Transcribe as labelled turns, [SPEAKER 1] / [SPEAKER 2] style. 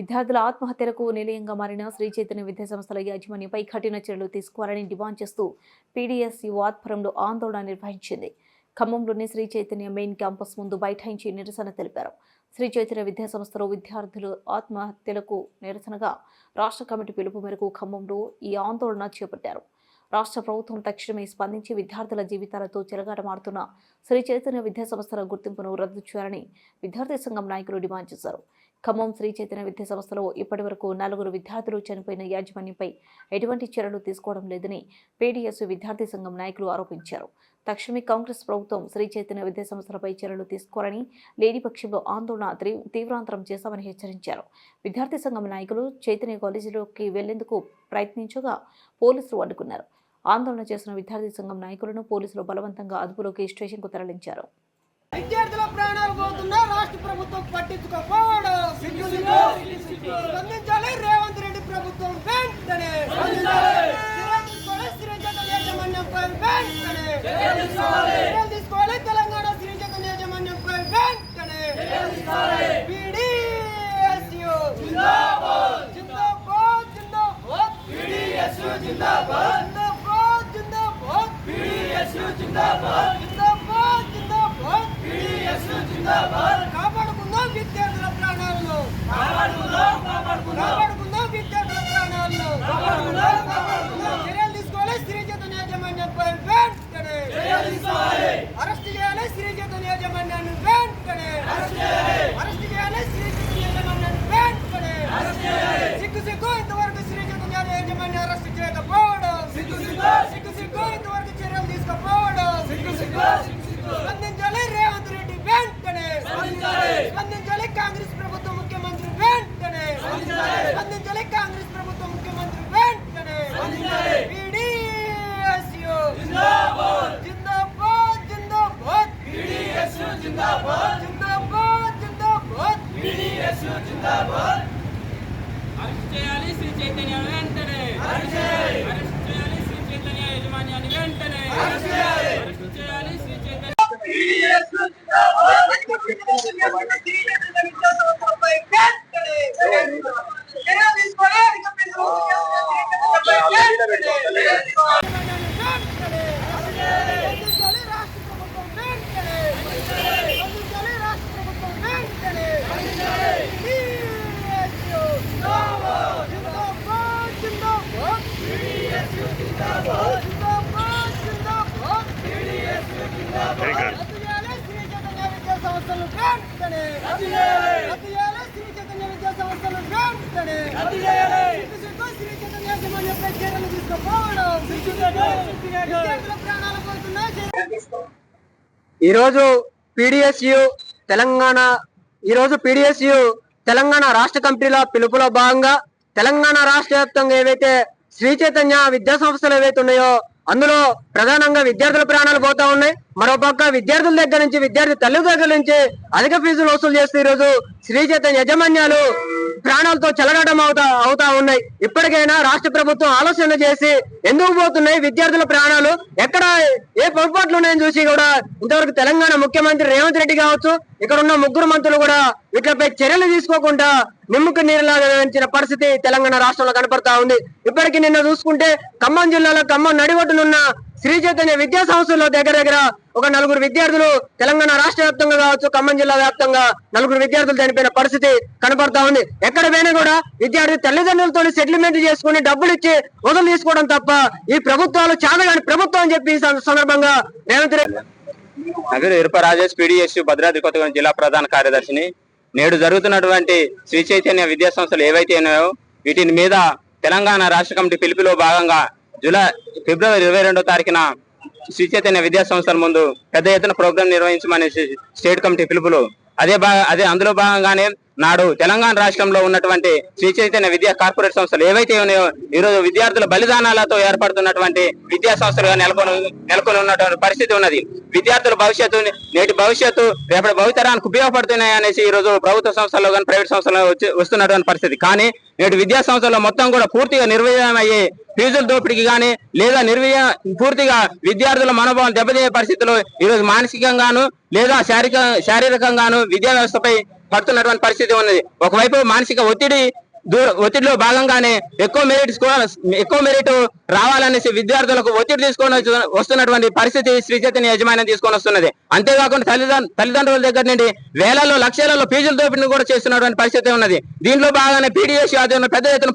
[SPEAKER 1] విద్యార్థుల ఆత్మహత్యలకు నిలయంగా మారిన శ్రీ చైతన్య విద్యా సంస్థల యాజమాన్యంపై కఠిన చర్యలు తీసుకోవాలని డిమాండ్ చేస్తూ పీడీఎస్యు ఆధ్వర్యంలో ఆందోళన నిర్వహించింది. ఖమ్మంలోని శ్రీ చైతన్య మెయిన్ క్యాంపస్ ముందు బైఠాయించి నిరసన తెలిపారు. శ్రీ చైతన్య విద్యా సంస్థలో విద్యార్థులు ఆత్మహత్యలకు నిరసనగా రాష్ట్ర కమిటీ పిలుపు మేరకు ఖమ్మంలో ఈ ఆందోళన చేపట్టారు. రాష్ట్ర ప్రభుత్వం తక్షణమే స్పందించి విద్యార్థుల జీవితాలతో చెలగాటమాడుతున్న శ్రీ చైతన్య విద్యా సంస్థల గుర్తింపును రద్దు చేయాలని విద్యార్థి సంఘం నాయకులు డిమాండ్ చేశారు. ఖమ్మం శ్రీ చైతన్య విద్యా సంస్థలో ఇప్పటివరకు 4 విద్యార్థులు చనిపోయిన యాజమాన్యంపై ఎటువంటి చర్యలు తీసుకోవడం లేదని పీడీఎస్ విద్యార్థి సంఘం నాయకులు ఆరోపించారు. తక్షణమే కాంగ్రెస్ ప్రభుత్వం శ్రీ చైతన్య విద్యా సంస్థలపై చర్యలు తీసుకోవాలని, లేని పక్షంలో ఆందోళన తీవ్రాంతరం చేశామని హెచ్చరించారు. విద్యార్థి సంఘం నాయకులు చైతన్య కాలేజీలోకి వెళ్లేందుకు ప్రయత్నించగా పోలీసులు అడ్డుకున్నారు. ఆందోళన చేసిన విద్యార్థి సంఘం నాయకులను పోలీసులు బలవంతంగా అదుపులోకి స్టేషన్కు తరలించారు.
[SPEAKER 2] విద్యార్థుల ప్రాణాలు పోతున్నా రాష్ట్ర ప్రభుత్వం పట్టించుకోకపోవడం స్పందించాలి. రేవంత్ రెడ్డి ప్రభుత్వం వెంటనే తీసుకోవాలి. తెలంగాణ శ్రీ చైతన్య యాజమాన్యంపై వెంటనే పీడీఎస్యు జిందాబాద్ జిందాబాద్ జిందాబాద్ పీడీఎస్యు జిందాబాద్ జిందాబాద్ జిందాబాద్ పీడీఎస్యు జిందాబాద్ జిందాబాద్ జిందాబాద్ పీడీఎస్యు జిందాబాద్. కాపాడుకుందాం విద్యార్థుల ప్రాణాలను, కాపాడుకుందాం విద్యార్థుల ప్రాణాలను, చర్యలు తీసుకోవాలి. శ్రీ చైతన్య యాజమాన్యంపై వెంటనే అరెస్ట్ చేయాలి. శ్రీ చైతన్య యాజమాన్యాన్ని వెంటనే అరెస్ట్ చేయాలి. శ్రీ చైతన్య యాజమాన్యాన్ని వెంటనే సిగ్గు ఇంతవరకు శ్రీ చైతన్య యాజమాన్యాన్ని అరెస్ట్ చేయకపోవడం, సిగ్గు ఇంతవరకు చర్యలు తీసుకోకపోవడం. స్పందించాలి రేవంత్ రెడ్డి వెంటనే, స్పందించాలి కాంగ్రెస్ ప్రభుత్వ ముఖ్యమంత్రి వెంటనే, స్పందించాలి కాంగ్రెస్ ప్రభుత్వ ముఖ్యమంత్రి వెంటనే. పీడీఎస్యు జిందాబాద్ జిందాబాద్ జిందాబాద్ పీడీఎస్యు జిందాబాద్ జిందాబాద్ జిందాబాద్ పీడీఎస్యు జిందాబాద్.
[SPEAKER 3] అరెస్ట్ చేయాలి శ్రీ చైతన్య వెంటనే, అరెస్ట్ చేయాలి శ్రీ చైతన్య యాజమాన్యాన్ని వెంటనే, అరెస్ట్ చేయాలి శ్రీ చైతన్య
[SPEAKER 4] ఈరోజు పీడీఎస్యు తెలంగాణ రాష్ట్ర కమిటీల పిలుపులో భాగంగా తెలంగాణ రాష్ట్ర వ్యాప్తంగా ఏవైతే శ్రీ చైతన్య విద్యా సంస్థలు ఏవైతే ఉన్నాయో అందులో ప్రధానంగా విద్యార్థుల ప్రాణాలు పోతా ఉన్నాయి. మరోపక్క విద్యార్థుల దగ్గర నుంచి, విద్యార్థి తల్లిదండ్రుల దగ్గర నుంచి అధిక ఫీజులు వసూలు చేస్తూ ఈరోజు శ్రీ చైతన్య యాజమాన్యాలు ప్రాణాలతో చెలగాటం అవుతా ఉన్నాయి. ఇప్పటికైనా రాష్ట్ర ప్రభుత్వం ఆలోచన చేసి ఎందుకు పోతున్నాయి విద్యార్థుల ప్రాణాలు, ఎక్కడ ఏ పొరపాట్లు ఉన్నాయని చూసి కూడా ఇంతవరకు తెలంగాణ ముఖ్యమంత్రి రేవంత్ రెడ్డి కావచ్చు, ఇక్కడ ఉన్న 3 మంత్రులు కూడా వీటిపై చర్యలు తీసుకోకుండా నిమ్మకు నీరులాగించిన పరిస్థితి తెలంగాణ రాష్ట్రంలో కనపడతా ఉంది. ఇప్పటికీ నిన్న చూసుకుంటే ఖమ్మం జిల్లాలో ఖమ్మం నడిబొట్టునున్న శ్రీ చైతన్య విద్యా సంస్థల్లో దగ్గర ఒక 4 విద్యార్థులు తెలంగాణ రాష్ట్ర వ్యాప్తంగా కావచ్చు, ఖమ్మం జిల్లా వ్యాప్తంగా 4 విద్యార్థులు చనిపోయిన పరిస్థితి కనపడతా ఉంది. ఎక్కడ పోయినా కూడా విద్యార్థి తల్లిదండ్రులతో సెటిల్మెంట్ చేసుకుని డబ్బులు ఇచ్చి వదులు తీసుకోవడం తప్ప ఈ ప్రభుత్వాలు చాదగాని ప్రభుత్వం అని చెప్పి ఈ సందర్భంగా రేవంత్ రెడ్డి.
[SPEAKER 5] నా పేరు ఇరుప రాజేష్, పీడీఎస్యు భద్రాద్రి కొత్తగూడెం జిల్లా ప్రధాన కార్యదర్శిని. నేడు జరుగుతున్నటువంటి శ్రీ చైతన్య విద్యా సంస్థలు ఏవైతే ఉన్నాయో వీటిని మీద తెలంగాణ రాష్ట్ర కమిటీ పిలుపులో భాగంగా ఫిబ్రవరి 22వ తారీఖున శ్రీ చైతన్య విద్యా సంస్థల ముందు పెద్ద ఎత్తున ప్రోగ్రాం నిర్వహించమని స్టేట్ కమిటీ పిలుపులు. అదే అందులో భాగంగానే నాడు తెలంగాణ రాష్ట్రంలో ఉన్నటువంటి శ్రీ చైతన్య విద్యా కార్పొరేట్ సంస్థలు ఏవైతే ఉన్నాయో ఈరోజు విద్యార్థుల బలిదానాలతో ఏర్పడుతున్నటువంటి విద్యా సంస్థలుగా నెలకొని ఉన్నటువంటి పరిస్థితి ఉన్నది. విద్యార్థుల భవిష్యత్తు, నేటి భవిష్యత్తు రేపటి భవితరానికి ఉపయోగపడుతున్నాయి అనేసి ఈ రోజు ప్రభుత్వ సంస్థల్లో కానీ ప్రైవేట్ సంస్థల్లో వస్తున్నటువంటి పరిస్థితి. కానీ నేటి విద్యా సంస్థల్లో మొత్తం కూడా పూర్తిగా నిర్వీర్యం అయ్యి ఫీజుల దోపిడీకి కానీ లేదా పూర్తిగా విద్యార్థుల మనోభావం దెబ్బతినే పరిస్థితుల్లో ఈరోజు మానసికంగాను లేదా శారీరకంగాను విద్యా వ్యవస్థపై పడుతున్నటువంటి పరిస్థితి ఉన్నది. ఒకవైపు మానసిక ఒత్తిడిలో భాగంగానే ఎక్కువ మెరిట్ రావాలనేసి విద్యార్థులకు ఒత్తిడి తీసుకొని వస్తున్నటువంటి పరిస్థితి శ్రీ చైతన్య యాజమాన్యం తీసుకొని వస్తున్నది. అంతేకాకుండా తల్లిదండ్రుల దగ్గర నుండి వేలలో లక్షలలో ఫీజుల దోపిడీని కూడా చేస్తున్నటువంటి పరిస్థితి ఉన్నది. దీంట్లో భాగంగానే పీడీఎస్ ఆధ్వర్యంలో పెద్ద ఎత్తున